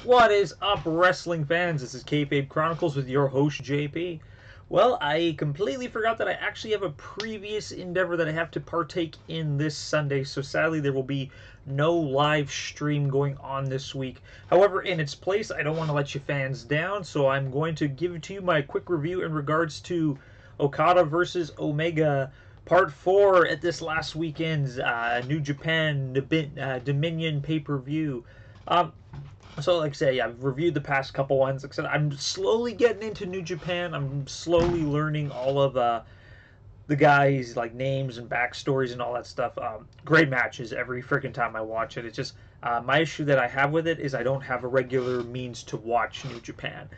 What is up, wrestling fans? This is Kayfabe Chronicles with your host, JP. Well, I completely forgot that I actually have a previous endeavor that I have to partake in this Sunday, so sadly there will be no live stream going on this week. However, in its place, I don't want to let you fans down, so I'm going to give to you my quick review in regards to Okada versus Omega Part 4 at this last weekend's New Japan Dominion pay-per-view. So, like I say, I've reviewed the past couple ones. Like I said, I'm slowly getting into New Japan. I'm slowly learning all of the guys, like, names and backstories and all that stuff. Great matches every freaking time I watch it. It's just, my issue that I have with it is I don't have a regular means to watch New Japan.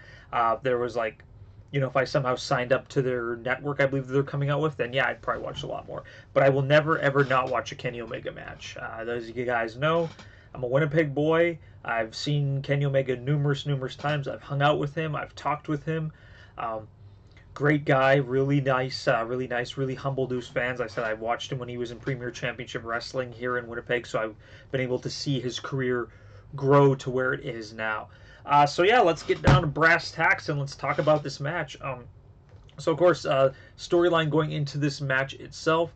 There was, like, if I somehow signed up to their network, I believe they're coming out with, then yeah, I'd probably watch a lot more. But I will never, ever not watch a Kenny Omega match. Those of you guys know, I'm a Winnipeg boy. I've seen Kenny Omega numerous times. I've hung out with him. I've talked with him. Great guy, really nice, really humble to his fans. I said I watched him when he was in Premier Championship Wrestling here in Winnipeg, so I've been able to see his career grow to where it is now. So yeah, let's get down to brass tacks and let's talk about this match. So of course, storyline going into this match itself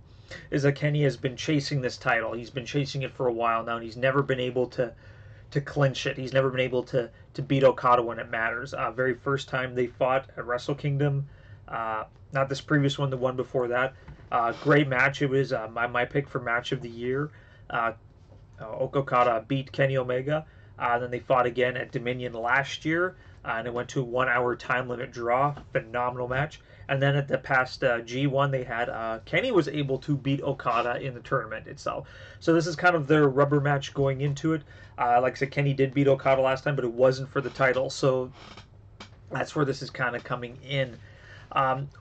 is that Kenny has been chasing this title. He's been chasing it for a while now, and he's never been able to clinch it. He's never been able to beat Okada when it matters. Very first time they fought at Wrestle Kingdom, not this previous one, the one before that. Great match. It was my pick for match of the year. Okada beat Kenny Omega. Then they fought again at Dominion last year, and it went to a 1 hour time limit draw. Phenomenal match. And then at the past G1, they had Kenny was able to beat Okada in the tournament itself. So this is kind of their rubber match going into it. Like I said, Kenny did beat Okada last time, but it wasn't for the title. So that's where this is kind of coming in.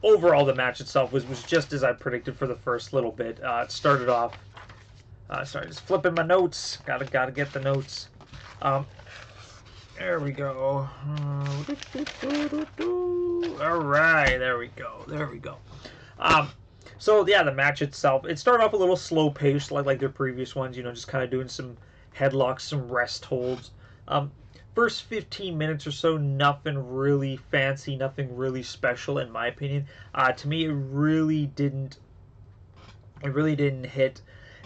Overall, the match itself was just as I predicted for the first little bit. It started off. Sorry, just flipping my notes. Gotta get the notes. There we go. All right, there we go. So yeah, the match itself, it started off a little slow paced, like their previous ones. Just kind of doing some headlocks, some rest holds. First 15 minutes or so, nothing really fancy, nothing really special, in my opinion. To me, it really didn't hit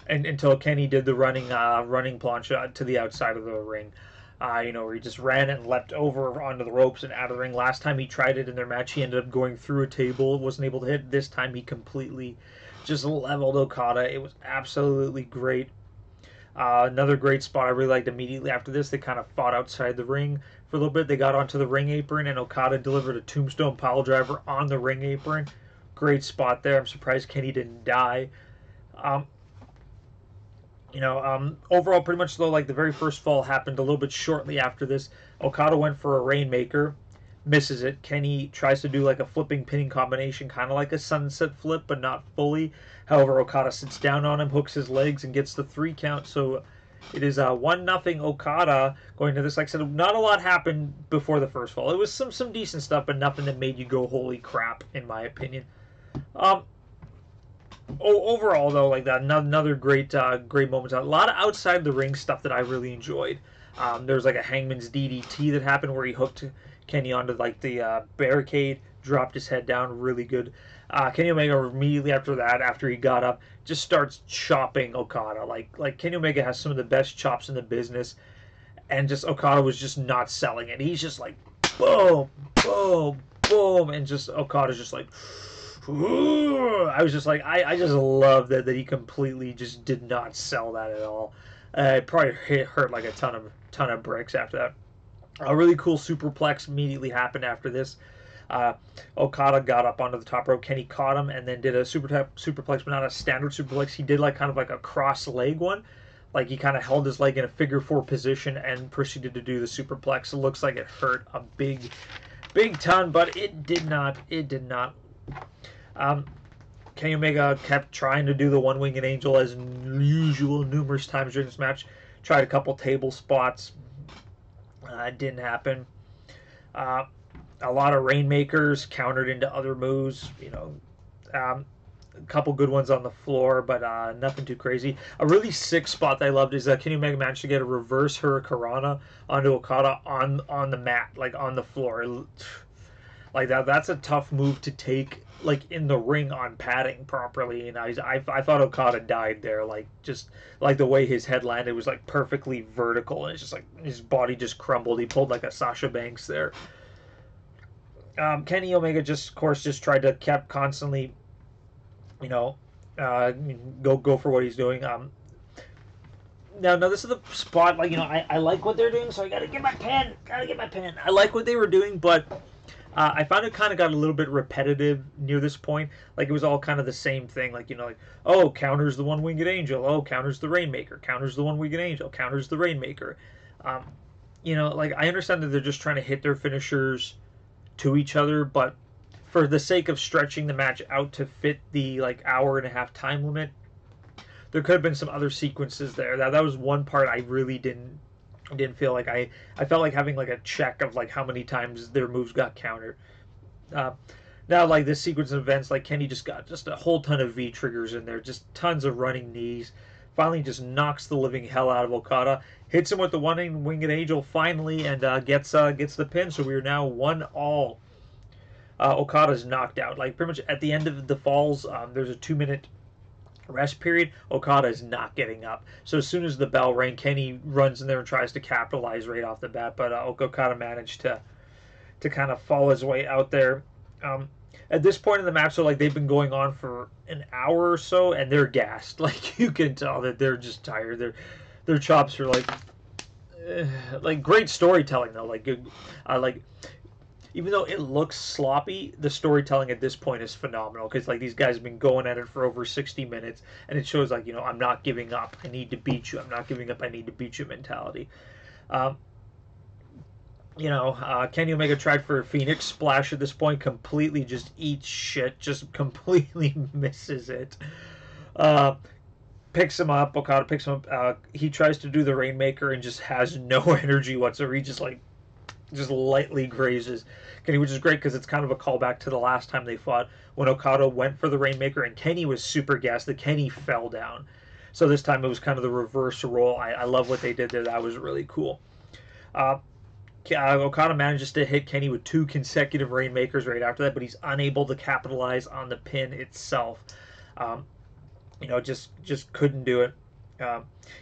until Kenny did the running plancha to the outside of the ring. Where he just ran and leapt over onto the ropes and out of the ring. Last time he tried it in their match, he ended up going through a table, wasn't able to hit. This time he completely just leveled Okada. It was absolutely great. Another great spot I really liked immediately after this, they kind of fought outside the ring for a little bit. They got onto the ring apron, and Okada delivered a tombstone piledriver on the ring apron. Great spot there. I'm surprised Kenny didn't die. Overall, pretty much though, like the very first fall happened a little bit shortly after this. Okada went for a Rainmaker, misses it. Kenny tries to do like a flipping pinning combination, kind of like a sunset flip, but not fully. However, Okada sits down on him, hooks his legs, and gets the 3 count. So it is 1-0 Okada going to this. Like I said, not a lot happened before the first fall. It was some decent stuff, but nothing that made you go, holy crap, in my opinion. Overall, though, like that, another great moment. A lot of outside the ring stuff that I really enjoyed. There was like a Hangman's DDT that happened where he hooked Kenny onto like the barricade, dropped his head down, really good. Kenny Omega immediately after that, after he got up, just starts chopping Okada. Like Kenny Omega has some of the best chops in the business, and just Okada was just not selling it. He's just like boom, boom, boom, and just Okada's just like. Ooh, I was just like, I just love that he completely just did not sell that at all. It probably hurt like a ton of bricks after that. A really cool superplex immediately happened after this. Okada got up onto the top rope. Kenny caught him and then did a superplex, but not a standard superplex. He did like kind of like a cross leg one. Like he kind of held his leg in a figure 4 position and proceeded to do the superplex. It looks like it hurt a big ton, but it did not. Kenny Omega kept trying to do the one-winged angel as usual numerous times during this match. Tried a couple table spots. It didn't happen. A lot of Rainmakers countered into other moves. A couple good ones on the floor, but nothing too crazy. A really sick spot that I loved is Kenny Omega managed to get a reverse Hurricanrana onto Okada on the mat, like on the floor. Like that's a tough move to take, like in the ring on padding properly. And I thought Okada died there, like just like the way his head landed was like perfectly vertical, and it's just like his body just crumbled. He pulled like a Sasha Banks there. Kenny Omega just, of course, just tried to kept constantly, you know, go for what he's doing. Now this is the spot, like, I like what they're doing, so I gotta get my pen. I like what they were doing, but I found it kind of got a little bit repetitive near this point. Like, it was all kind of the same thing. Like, like, oh, counters the one-winged angel. Oh, counters the Rainmaker. Counters the one-winged angel. Counters the Rainmaker. Like, I understand that they're just trying to hit their finishers to each other, but for the sake of stretching the match out to fit the, like, hour-and-a-half time limit, there could have been some other sequences there. That was one part I really didn't feel like I felt like having like a check of like how many times their moves got countered. Now, like, this sequence of events, like, Kenny just got just a whole ton of V triggers in there, just tons of running knees. Finally, just knocks the living hell out of Okada, hits him with the one-winged angel finally, and gets the pin. So we are now 1-all. Okada's knocked out. Like, pretty much at the end of the falls, there's a 2-minute rest period. Okada is not getting up. So as soon as the bell rang, Kenny runs in there and tries to capitalize right off the bat, but Okada managed to kind of fall his way out there. At this point in the match, so like they've been going on for an hour or so, and they're gassed. Like, you can tell that they're just tired. Their chops are like great storytelling though. Like even though it looks sloppy, the storytelling at this point is phenomenal, because like these guys have been going at it for over 60 minutes, and it shows like, I'm not giving up. I need to beat you. I'm not giving up. I need to beat you mentality. Kenny Omega tried for a Phoenix Splash at this point, completely just eats shit, just completely misses it. Picks him up. Okada picks him up. He tries to do the Rainmaker and just has no energy whatsoever. He just lightly grazes Kenny, which is great because it's kind of a callback to the last time they fought when Okada went for the Rainmaker and Kenny was super gassed. The Kenny fell down. So this time it was kind of the reverse role. I love what they did there. That was really cool. Okada manages to hit Kenny with 2 consecutive Rainmakers right after that, but he's unable to capitalize on the pin itself. Just couldn't do it.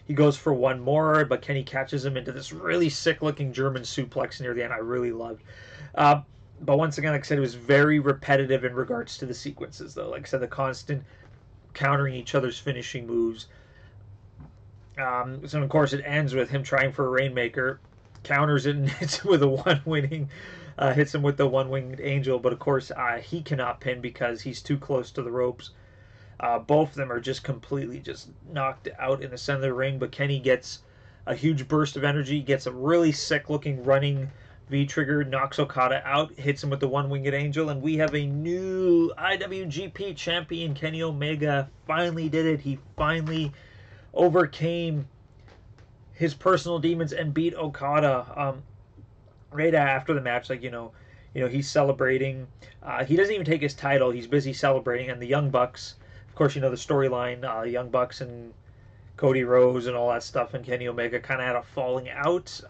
He goes for one more, but Kenny catches him into this really sick-looking German suplex near the end. I really loved. But once again, like I said, it was very repetitive in regards to the sequences, though. Like I said, the constant countering each other's finishing moves. So, of course, it ends with him trying for a Rainmaker, counters it and hits him with hits him with the one-winged angel. But, of course, he cannot pin because he's too close to the ropes. Both of them are just completely just knocked out in the center of the ring, but Kenny gets a huge burst of energy, gets a really sick-looking running V-trigger, knocks Okada out, hits him with the one-winged angel, and we have a new IWGP champion. Kenny Omega finally did it. He finally overcame his personal demons and beat Okada. Right after the match, he's celebrating. He doesn't even take his title. He's busy celebrating, and the Young Bucks, of course, the storyline, Young Bucks and Cody Rhodes and all that stuff, and Kenny Omega kind of had a falling out.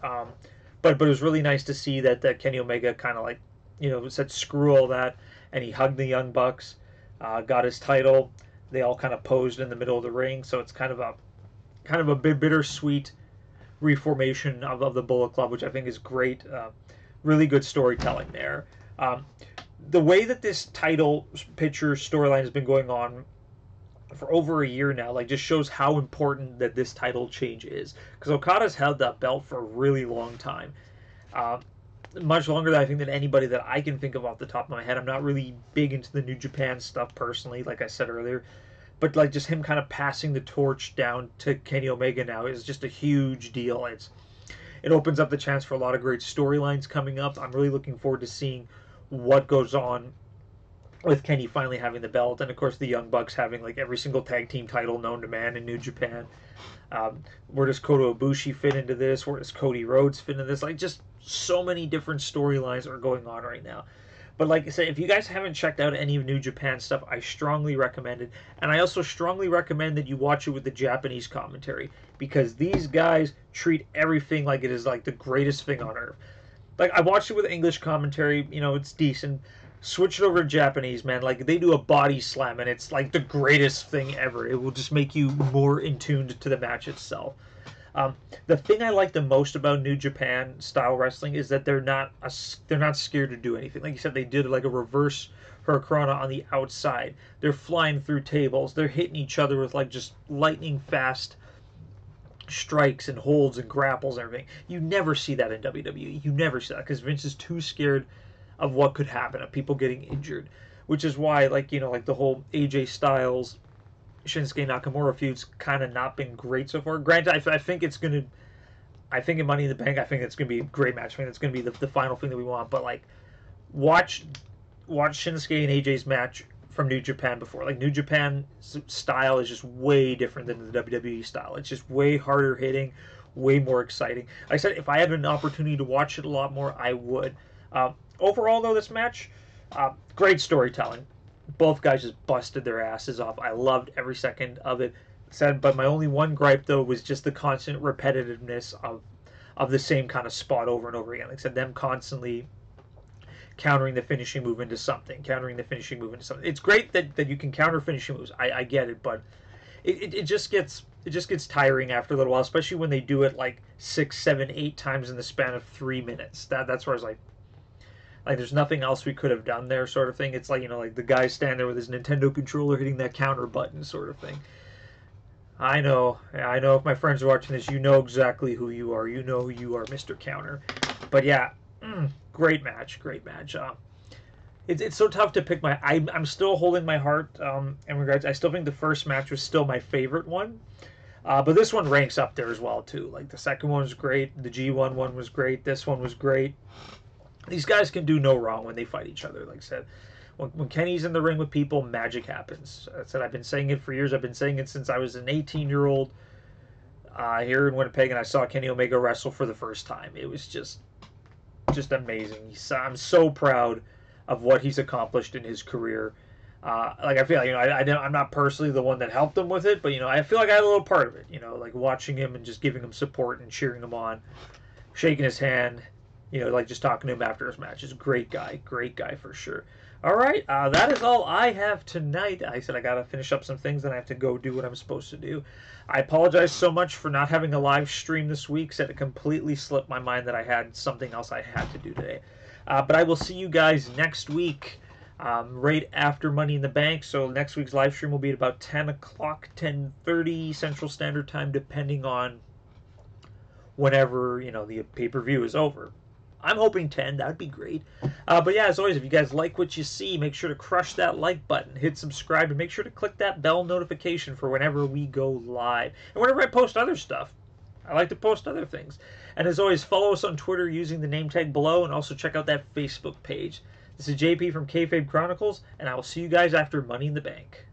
But it was really nice to see that Kenny Omega kind of said screw all that, and he hugged the Young Bucks, got his title. They all kind of posed in the middle of the ring, so it's kind of a bittersweet reformation of the Bullet Club, which I think is great. Really good storytelling there. The way that this title picture storyline has been going on for over a year now, just shows how important that this title change is. Because Okada's held that belt for a really long time. Much longer than I think than anybody that I can think of off the top of my head. I'm not really big into the New Japan stuff personally, like I said earlier. But just him kind of passing the torch down to Kenny Omega now is just a huge deal. It opens up the chance for a lot of great storylines coming up. I'm really looking forward to seeing what goes on with Kenny finally having the belt, and of course the Young Bucks having every single tag team title known to man in New Japan. Where does Kota Ibushi fit into this? Where does Cody Rhodes fit into this? Just so many different storylines are going on right now. But like I said, if you guys haven't checked out any of New Japan stuff, I strongly recommend it. And I also strongly recommend that you watch it with the Japanese commentary, because these guys treat everything like it is like the greatest thing on earth. Like, I watched it with English commentary, you know, it's decent. Switch it over to Japanese, man. Like, they do a body slam, and it's like the greatest thing ever. It will just make you more in tune to the match itself. The thing I like the most about New Japan style wrestling is that they're not scared to do anything. Like you said, they did like a reverse Hurricanrana on the outside. They're flying through tables. They're hitting each other with like just lightning fast strikes and holds and grapples and everything. You never see that in WWE. You never see that because Vince is too scared of what could happen, of people getting injured. Which is why, like, you know, like the whole AJ Styles Shinsuke Nakamura feud's kind of not been great so far. Granted, I think it's going to... I think in Money in the Bank, I think it's going to be a great match. I think it's going to be the final thing that we want. But, like, watch Shinsuke and AJ's match from New Japan before. Like, New Japan style is just way different than the WWE style. It's just way harder hitting, way more exciting. Like I said, if I had an opportunity to watch it a lot more, I would. Overall, though, this match, great storytelling. Both guys just busted their asses off. I loved every second of it. But my only one gripe, though, was just the constant repetitiveness of the same kind of spot over and over again. Like I said, them constantly countering the finishing move into something, It's great that you can counter finishing moves. I get it, but it just gets tiring after a little while, especially when they do it like 6, 7, 8 times in the span of 3 minutes. That's where I was like there's nothing else we could have done there, sort of thing. It's like, you know, like the guy standing there with his Nintendo controller hitting that counter button, sort of thing. I know if my friends are watching this, you know exactly who you are. You know who you are, Mr. Counter. But yeah, great match. It's so tough to pick I'm still holding my heart in regards. I still think the first match was still my favorite one. But this one ranks up there as well, too. Like, the second one was great. The G1 one was great. This one was great. These guys can do no wrong when they fight each other. Like I said, when Kenny's in the ring with people, magic happens. I said, I've been saying it for years. I've been saying it since I was an 18-year-old here in Winnipeg, and I saw Kenny Omega wrestle for the first time. It was just amazing. I'm so proud of what he's accomplished in his career. Like, I feel like, you know, I'm not personally the one that helped him with it, but, you know, I feel like I had a little part of it. You know, like watching him and just giving him support and cheering him on, shaking his hand. You know, like just talking to him after his match. He's a great guy for sure. All right, that is all I have tonight. I said I got to finish up some things, and I have to go do what I'm supposed to do. I apologize so much for not having a live stream this week. Said it completely slipped my mind that I had something else I had to do today. But I will see you guys next week, right after Money in the Bank. So next week's live stream will be at about 10 o'clock, 10:30 Central Standard Time, depending on whenever, you know, the pay-per-view is over. I'm hoping 10. That would be great. But yeah, as always, if you guys like what you see, make sure to crush that like button, hit subscribe, and make sure to click that bell notification for whenever we go live. And whenever I post other stuff, I like to post other things. And as always, follow us on Twitter using the name tag below, and also check out that Facebook page. This is JP from Kayfabe Chronicles, and I will see you guys after Money in the Bank.